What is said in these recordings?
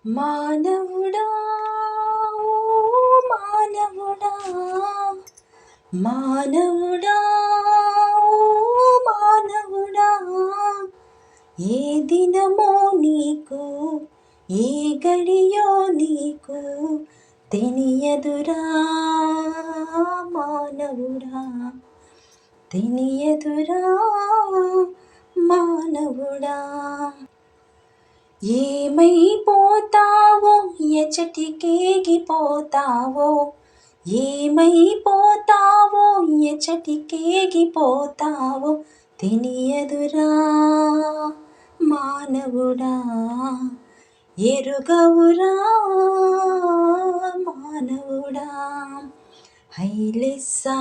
మానవుడా ఓ మానవుడా మానవుడా ఓ మానవుడా ఏ దినమో నీకు ఏ గడియో నీకు తెలియదురా మానవుడా తెలియదురా మానవుడా ఏమైపోతావో ఎచటికేగిపోతావో ఏమైపోతావో ఎచటికేగిపోతావో తెలియదురా మానవుడా ఎరుగవురా మానవుడా హైలెస్సా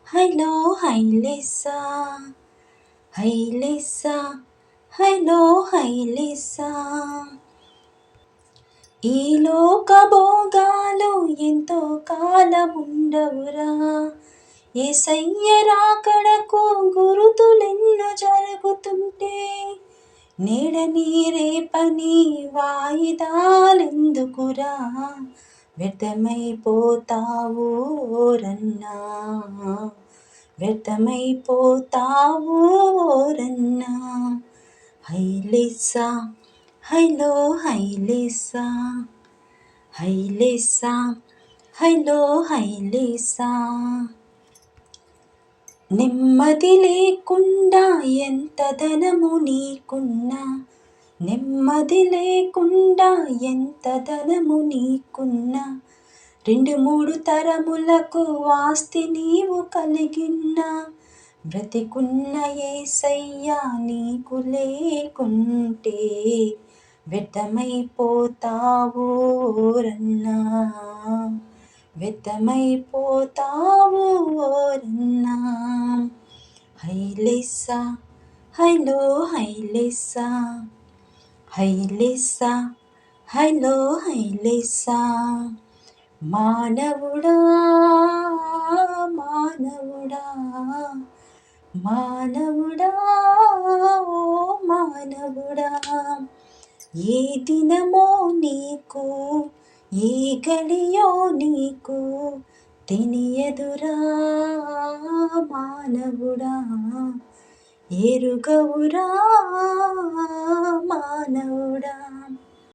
హైలో హైలెస్సా హైలెస్సా హైలో హైలెస్సా ఈ లోక భోగాలు ఎంతో కాలముండవురా యేసయ్య రాకడకు గురుతులెన్నో జరుగుతుంటే నేడ నీరేపని వాయిదాలెందుకురా వ్యర్థమైపోతావు రన్నా వ్యర్థమైపోతావు రన్నా హైలెస్సా హైలో హైలెస్సా హైలెస్సా హైలో హైలెస్సా నెమ్మది లేకుండా ఎంత ధనము నీకున్నా నెమ్మది లేకుండా ఎంత ధనము నీకున్నా 2-3 తరములకు ఆస్తి నీవు కలిగిన్నా బ్రతికున్న యేసయ్య నీకు లేకుంటే వ్యర్థమైపోతావు రన్నా వ్యర్థమైపోతావు రన్నా హైలెస్సా హైలో హైలెస్సా హైలెస్సా హైలో హైలెస్సా మానవుడా మానవుడా మానవుడా ఓ మానవుడా ఏ దినమో నీకు ఏ గడియో నీకు తెలియదురా మానవుడా ఎరుగవురా మానవుడా.